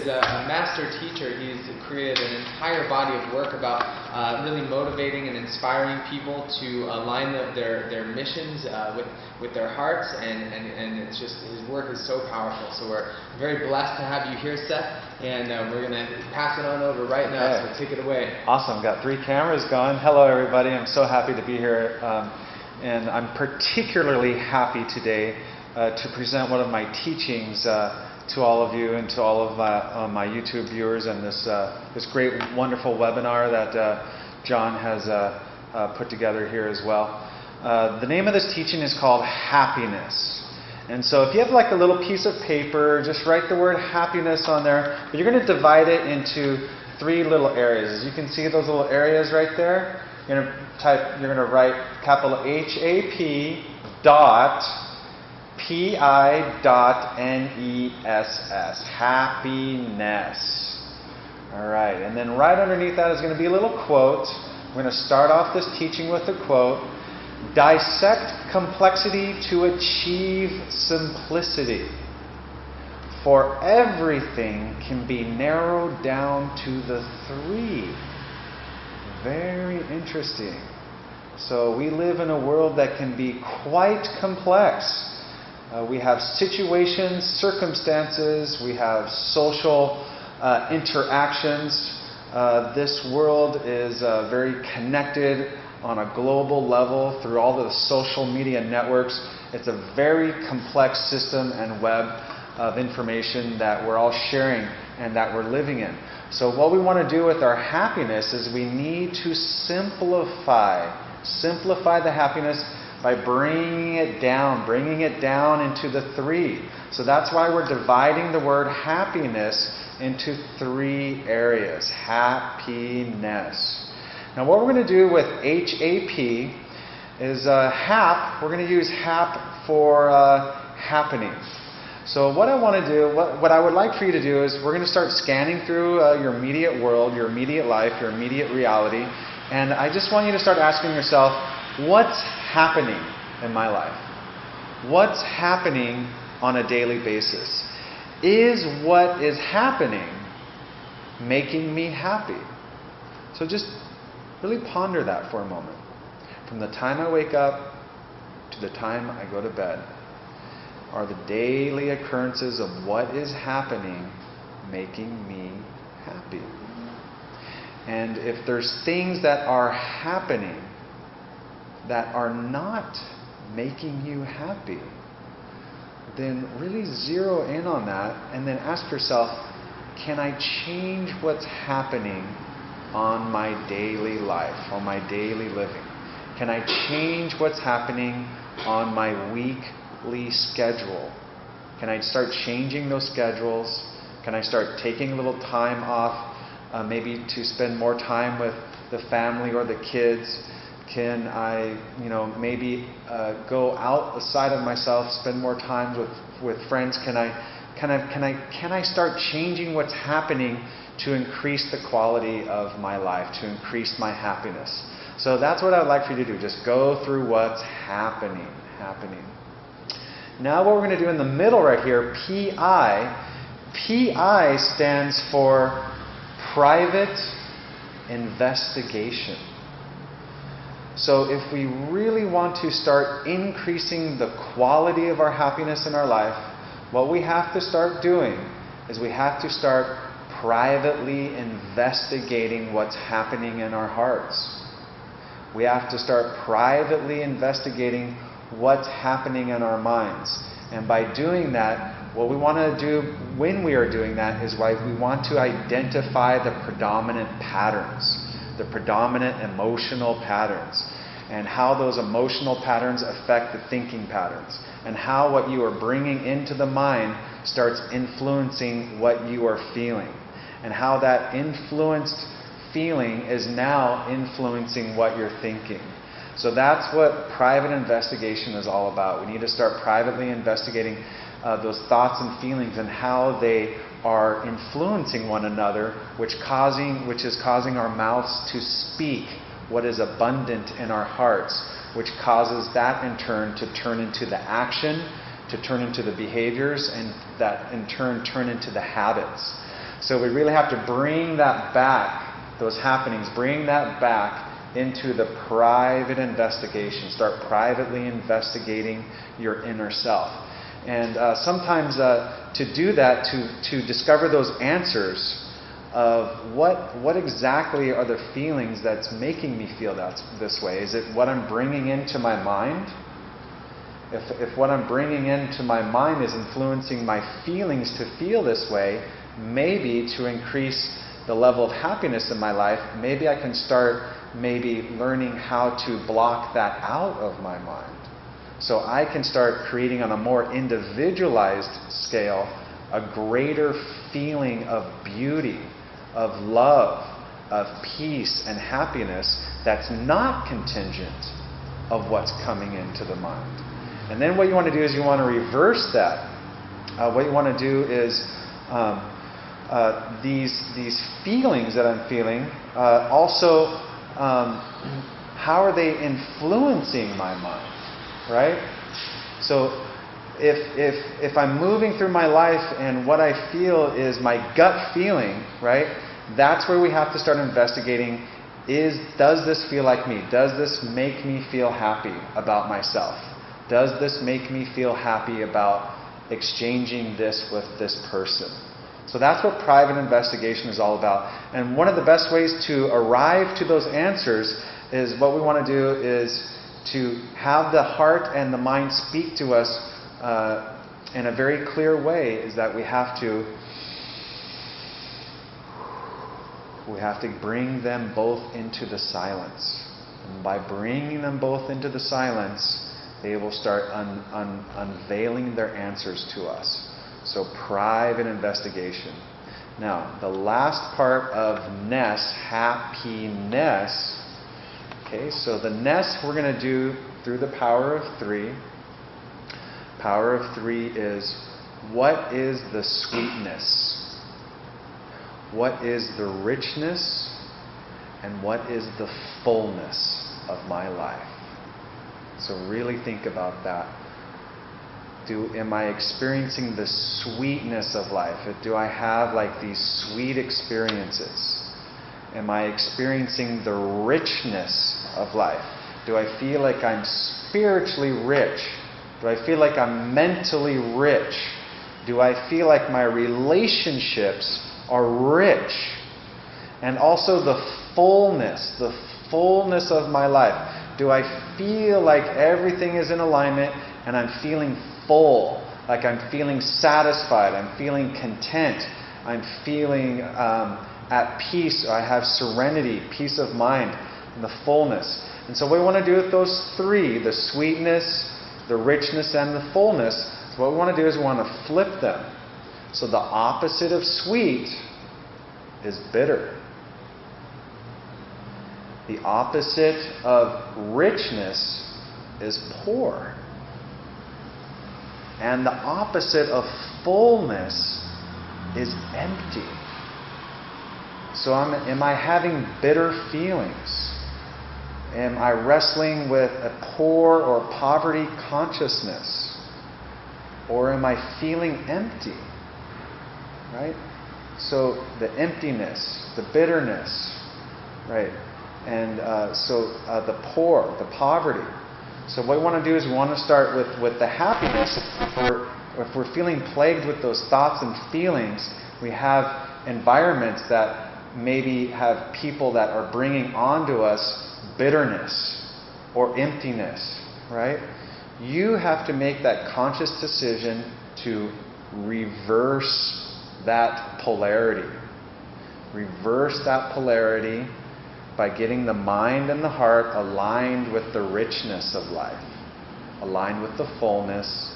is a master teacher. He's created an entire body of work about really motivating and inspiring people to align their missions with their hearts, and it's just, his work is so powerful. So we're very blessed to have you here, Seth, and we're going to pass it on over right now, so take it away. Awesome. Got 3 cameras going. Hello, everybody. I'm so happy to be here, and I'm particularly happy today to present one of my teachings to all of you and to all of my YouTube viewers, and this great, wonderful webinar that John has put together here as well. The name of this teaching is called Hap-Pi-Ness. And so if you have like a little piece of paper, just write the word happiness on there. But you're going to divide it into 3 little areas. As you can see those little areas right there. You're going to write capital H-A-P dot P-I-N-E-S-S. Happiness. All right. And then right underneath that is going to be a little quote. We're going to start off this teaching with a quote. Dissect complexity to achieve simplicity. For everything can be narrowed down to the 3. Very interesting. So we live in a world that can be quite complex. We have situations, circumstances, we have social interactions. This world is very connected on a global level through all of the social media networks. It's a very complex system and web of information that we're all sharing and that we're living in. So what we want to do with our happiness is we need to simplify the happiness by bringing it down into the 3. So that's why we're dividing the word happiness into 3 areas. Hap-Pi-Ness. Now what we're going to do with H-A-P is hap. We're going to use hap for happening. So what I want to do, what I would like for you to do is we're going to start scanning through your immediate world, your immediate life, your immediate reality. And I just want you to start asking yourself, what's happening in my life? What's happening on a daily basis? Is what is happening making me happy? So just really ponder that for a moment. From the time I wake up to the time I go to bed, are the daily occurrences of what is happening making me happy? And if there's things that are happening that are not making you happy, then really zero in on that and then ask yourself, can I change what's happening on my daily life, on my daily living? Can I change what's happening on my weekly schedule? Can I start changing those schedules? Can I start taking a little time off, maybe to spend more time with the family or the kids? Can I, maybe go outside of myself, spend more time with friends? Can I start changing what's happening to increase the quality of my life, to increase my happiness? So that's what I would like for you to do. Just go through what's happening. Now what we're going to do in the middle right here, P-I. P-I stands for private investigation. So if we really want to start increasing the quality of our happiness in our life, what we have to start doing is we have to start privately investigating what's happening in our hearts. We have to start privately investigating what's happening in our minds. And by doing that, what we want to do when we are doing that is why we want to identify the predominant patterns, the predominant emotional patterns, and how those emotional patterns affect the thinking patterns, and how what you are bringing into the mind starts influencing what you are feeling, and how that influenced feeling is now influencing what you're thinking. So that's what private investigation is all about. We need to start privately investigating those thoughts and feelings and how they are influencing one another, which is causing our mouths to speak what is abundant in our hearts, which causes that in turn to turn into the action, to turn into the behaviors, and that in turn into the habits. So we really have to bring that back, those happenings, bring that back into the private investigation. Start privately investigating your inner self. And sometimes to do that, to discover those answers of what exactly are the feelings that's making me feel this way. Is it what I'm bringing into my mind? If what I'm bringing into my mind is influencing my feelings to feel this way, maybe to increase the level of happiness in my life, maybe I can start learning how to block that out of my mind. So I can start creating on a more individualized scale a greater feeling of beauty, of love, of peace and happiness that's not contingent of what's coming into the mind. And then what you want to do is you want to reverse that. What you want to do is these feelings that I'm feeling, also how are they influencing my mind, right? So if I'm moving through my life and what I feel is my gut feeling, right? That's where we have to start investigating. Does this feel like me? Does this make me feel happy about myself? Does this make me feel happy about exchanging this with this person? So that's what private investigation is all about. And one of the best ways to arrive to those answers is what we want to do is to have the heart and the mind speak to us in a very clear way, is that we have to bring them both into the silence. And by bringing them both into the silence, they will start unveiling their answers to us. So private investigation. Now, the last part of Ness, Hap-Pi-Ness. Okay, so the Ness we're going to do through the power of 3. Power of 3 is, what is the sweetness? What is the richness? And what is the fullness of my life? So really think about that. Am I experiencing the sweetness of life? Do I have like these sweet experiences? Am I experiencing the richness of life? Do I feel like I'm spiritually rich? Do I feel like I'm mentally rich? Do I feel like my relationships are rich? And also the fullness of my life. Do I feel like everything is in alignment and I'm feeling full, like I'm feeling satisfied, I'm feeling content, I'm feeling at peace, or I have serenity, peace of mind, and the fullness. And so what we want to do with those 3, the sweetness, the richness, and the fullness, so what we want to do is we want to flip them. So the opposite of sweet is bitter. The opposite of richness is poor. And the opposite of fullness is empty. So am I having bitter feelings? Am I wrestling with a poor or poverty consciousness? Or am I feeling empty? Right? So the emptiness, the bitterness, right? And the poor, the poverty. So what we want to do is we want to start with the happiness. If we're feeling plagued with those thoughts and feelings, we have environments that maybe have people that are bringing onto us bitterness or emptiness, right? You have to make that conscious decision to reverse that polarity. Reverse that polarity by getting the mind and the heart aligned with the richness of life, aligned with the fullness,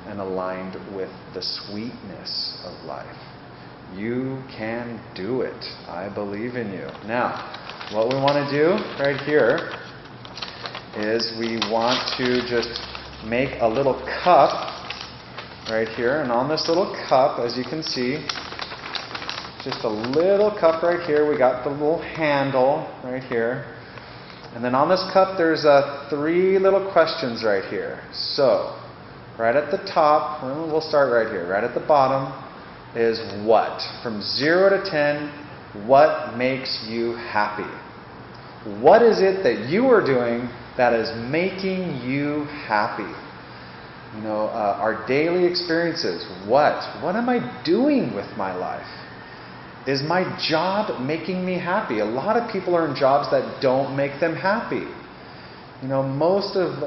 and aligned with the sweetness of life. You can do it. I believe in you. Now, what we want to do right here is we want to just make a little cup right here. And on this little cup, as you can see, just a little cup right here. We got the little handle right here. And then on this cup, there's 3 little questions right here. So, right at the top, we'll start right here. Right at the bottom, is what? From 0 to 10, what makes you happy? What is it that you are doing that is making you happy? Our daily experiences. What am I doing with my life? Is my job making me happy? A lot of people are in jobs that don't make them happy. Most of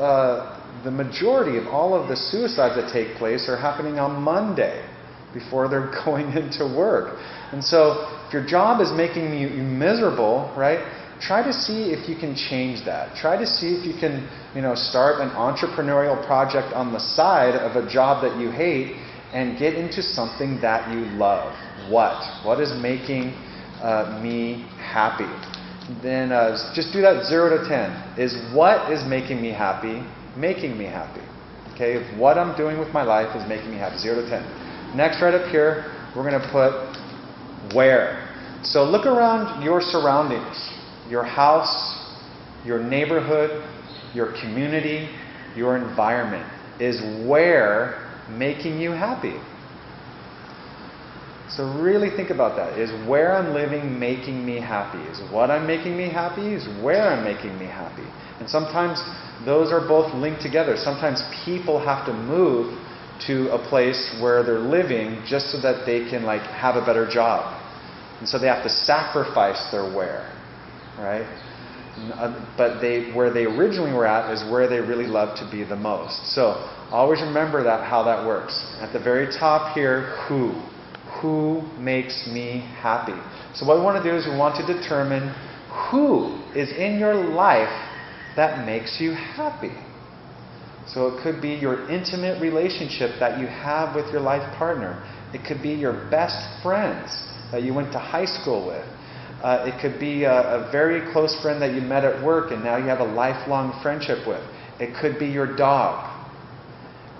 the majority of all of the suicides that take place are happening on Monday before they're going into work. And so if your job is making you miserable, right? Try to see if you can change that. Try to see if you can, start an entrepreneurial project on the side of a job that you hate and get into something that you love. What is making me happy? Then just do that 0 to 10. Is what is making me happy? Making me happy. Okay, if what I'm doing with my life is making me happy. 0 to 10. Next, right up here, we're going to put where. So look around your surroundings. Your house, your neighborhood, your community, your environment. Is where making you happy? So really think about that. Is where I'm living making me happy? Is what I'm making me happy? Is where I'm making me happy? And sometimes those are both linked together. Sometimes people have to move to a place where they're living just so that they can have a better job. And so they have to sacrifice their where. Right? But where they originally were at is where they really love to be the most. So always remember how that works. At the very top here, who? Who makes me happy? So what we want to do is we want to determine who is in your life that makes you happy. So it could be your intimate relationship that you have with your life partner. It could be your best friends that you went to high school with. It could be a very close friend that you met at work and now you have a lifelong friendship with. It could be your dog.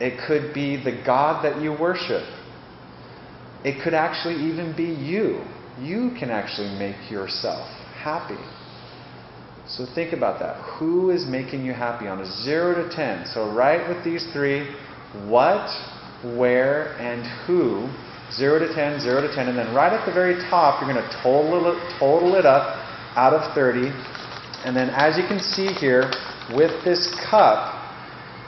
It could be the God that you worship. It could actually even be you. You can actually make yourself happy. So think about that. Who is making you happy on a 0 to 10? So right with these three, what, where, and who. 0 to 10, 0 to 10. And then right at the very top, you're going to total it up out of 30. And then as you can see here, with this cup,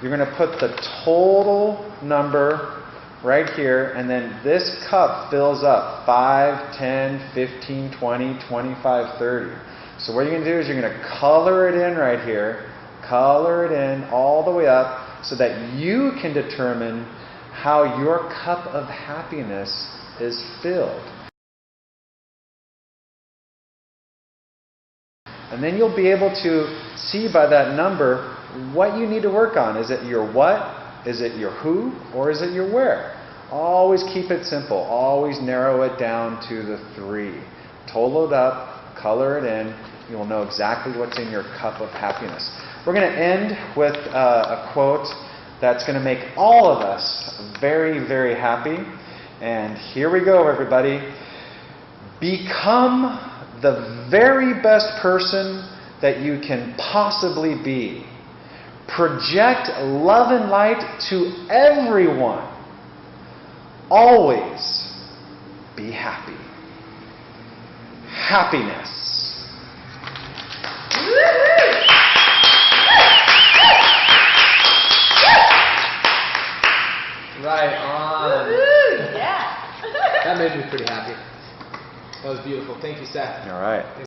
you're going to put the total number right here. And then this cup fills up 5, 10, 15, 20, 25, 30. So what you're going to do is you're going to color it in right here. Color it in all the way up so that you can determine how your cup of happiness is filled. And then you'll be able to see by that number what you need to work on. Is it your what? Is it your who? Or is it your where? Always keep it simple. Always narrow it down to the 3. Total it up, color it in. You'll know exactly what's in your cup of happiness. We're going to end with a quote that's going to make all of us very, very happy. And here we go, everybody. Become the very best person that you can possibly be. Project love and light to everyone. Always be happy. Hap-Pi-Ness. Right on. Woo-hoo, yeah. That made me pretty happy. That was beautiful. Thank you, Seth. All right.